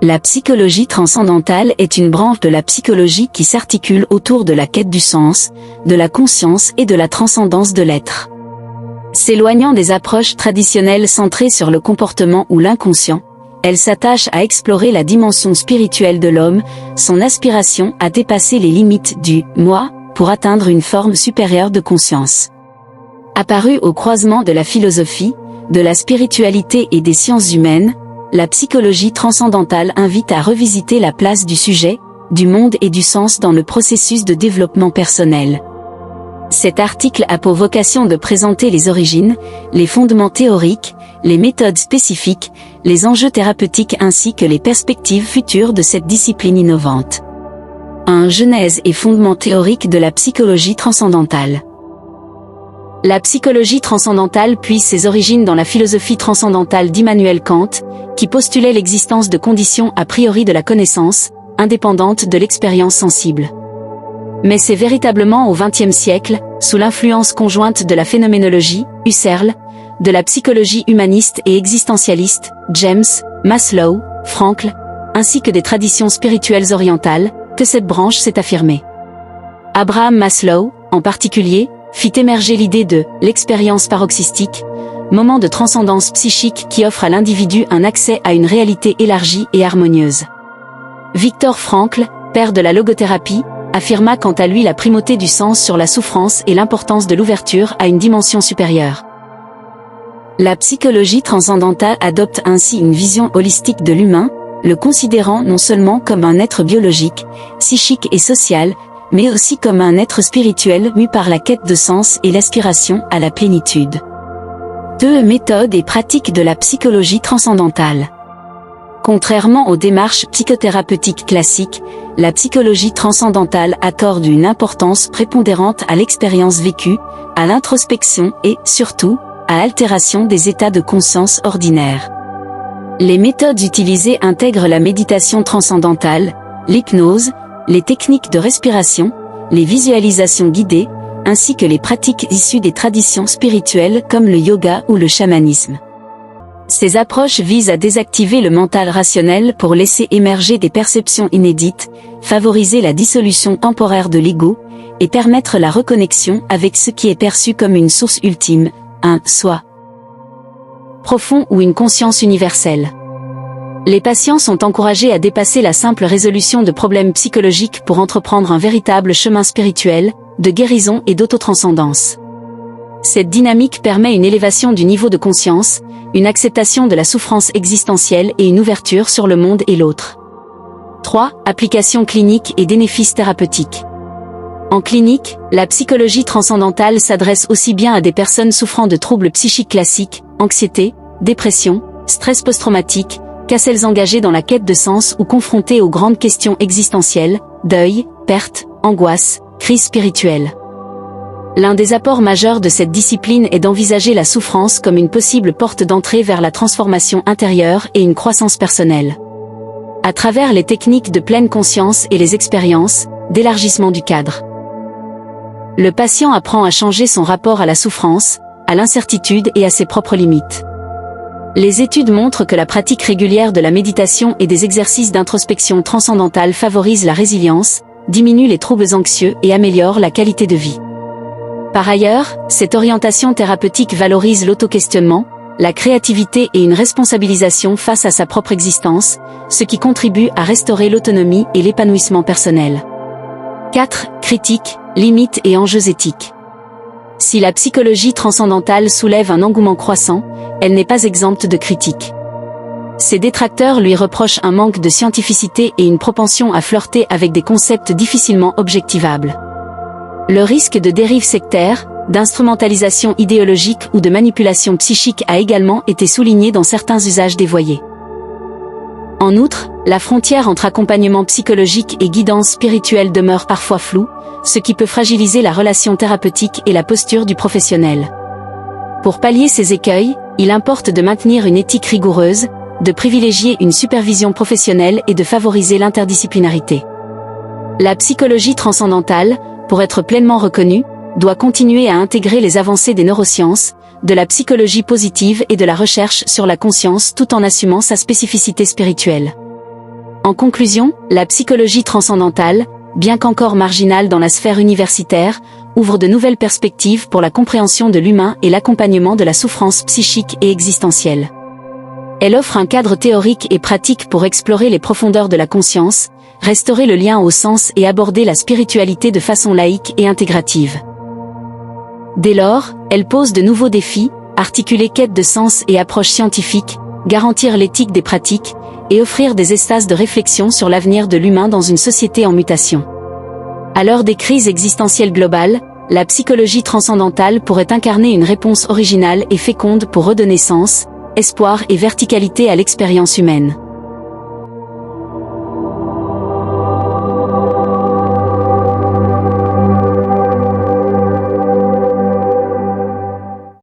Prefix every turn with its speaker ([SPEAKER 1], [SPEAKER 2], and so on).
[SPEAKER 1] La psychologie transcendantale est une branche de la psychologie qui s'articule autour de la quête du sens, de la conscience et de la transcendance de l'être. S'éloignant des approches traditionnelles centrées sur le comportement ou l'inconscient, elle s'attache à explorer la dimension spirituelle de l'homme, son aspiration à dépasser les limites du « moi » pour atteindre une forme supérieure de conscience. Apparue au croisement de la philosophie, de la spiritualité et des sciences humaines, la psychologie transcendantale invite à revisiter la place du sujet, du monde et du sens dans le processus de développement personnel. Cet article a pour vocation de présenter les origines, les fondements théoriques, les méthodes spécifiques, les enjeux thérapeutiques ainsi que les perspectives futures de cette discipline innovante. 1. Genèse et fondements théoriques de la psychologie transcendantale. La psychologie transcendantale puise ses origines dans la philosophie transcendantale d'Immanuel Kant, qui postulait l'existence de conditions a priori de la connaissance, indépendantes de l'expérience sensible. Mais c'est véritablement au XXe siècle, sous l'influence conjointe de la phénoménologie, Husserl, de la psychologie humaniste et existentialiste, James, Maslow, Frankl, ainsi que des traditions spirituelles orientales, que cette branche s'est affirmée. Abraham Maslow, en particulier, fit émerger l'idée de l'expérience paroxystique, moment de transcendance psychique qui offre à l'individu un accès à une réalité élargie et harmonieuse. Viktor Frankl, père de la logothérapie, affirma quant à lui la primauté du sens sur la souffrance et l'importance de l'ouverture à une dimension supérieure. La psychologie transcendantale adopte ainsi une vision holistique de l'humain, le considérant non seulement comme un être biologique, psychique et social, mais aussi comme un être spirituel mû par la quête de sens et l'aspiration à la plénitude. 2. Méthodes et pratiques de la psychologie transcendantale. Contrairement aux démarches psychothérapeutiques classiques, la psychologie transcendantale accorde une importance prépondérante à l'expérience vécue, à l'introspection et, surtout, à l'altération des états de conscience ordinaires. Les méthodes utilisées intègrent la méditation transcendantale, l'hypnose, les techniques de respiration, les visualisations guidées, ainsi que les pratiques issues des traditions spirituelles comme le yoga ou le chamanisme. Ces approches visent à désactiver le mental rationnel pour laisser émerger des perceptions inédites, favoriser la dissolution temporaire de l'ego, et permettre la reconnexion avec ce qui est perçu comme une source ultime, un soi profond ou une conscience universelle. Les patients sont encouragés à dépasser la simple résolution de problèmes psychologiques pour entreprendre un véritable chemin spirituel, de guérison et d'autotranscendance. Cette dynamique permet une élévation du niveau de conscience, une acceptation de la souffrance existentielle et une ouverture sur le monde et l'autre. 3. Applications cliniques et bénéfices thérapeutiques. En clinique, la psychologie transcendantale s'adresse aussi bien à des personnes souffrant de troubles psychiques classiques, anxiété, dépression, stress post-traumatique, qu'à celles engagées dans la quête de sens ou confrontées aux grandes questions existentielles, deuil, perte, angoisse, crise spirituelle. L'un des apports majeurs de cette discipline est d'envisager la souffrance comme une possible porte d'entrée vers la transformation intérieure et une croissance personnelle. À travers les techniques de pleine conscience et les expériences d'élargissement du cadre, le patient apprend à changer son rapport à la souffrance, à l'incertitude et à ses propres limites. Les études montrent que la pratique régulière de la méditation et des exercices d'introspection transcendantale favorise la résilience, diminue les troubles anxieux et améliore la qualité de vie. Par ailleurs, cette orientation thérapeutique valorise l'auto-questionnement, la créativité et une responsabilisation face à sa propre existence, ce qui contribue à restaurer l'autonomie et l'épanouissement personnel. 4. Critiques, limites et enjeux éthiques. Si la psychologie transcendantale soulève un engouement croissant, elle n'est pas exempte de critiques. Ses détracteurs lui reprochent un manque de scientificité et une propension à flirter avec des concepts difficilement objectivables. Le risque de dérive sectaire, d'instrumentalisation idéologique ou de manipulation psychique a également été souligné dans certains usages dévoyés. En outre, la frontière entre accompagnement psychologique et guidance spirituelle demeure parfois floue, ce qui peut fragiliser la relation thérapeutique et la posture du professionnel. Pour pallier ces écueils, il importe de maintenir une éthique rigoureuse, de privilégier une supervision professionnelle et de favoriser l'interdisciplinarité. La psychologie transcendantale, pour être pleinement reconnue, doit continuer à intégrer les avancées des neurosciences, de la psychologie positive et de la recherche sur la conscience tout en assumant sa spécificité spirituelle. En conclusion, la psychologie transcendantale, bien qu'encore marginale dans la sphère universitaire, ouvre de nouvelles perspectives pour la compréhension de l'humain et l'accompagnement de la souffrance psychique et existentielle. Elle offre un cadre théorique et pratique pour explorer les profondeurs de la conscience, restaurer le lien au sens et aborder la spiritualité de façon laïque et intégrative. Dès lors, elle pose de nouveaux défis, articuler quête de sens et approche scientifique, garantir l'éthique des pratiques, et offrir des espaces de réflexion sur l'avenir de l'humain dans une société en mutation. À l'heure des crises existentielles globales, la psychologie transcendantale pourrait incarner une réponse originale et féconde pour redonner sens, espoir et verticalité à l'expérience humaine.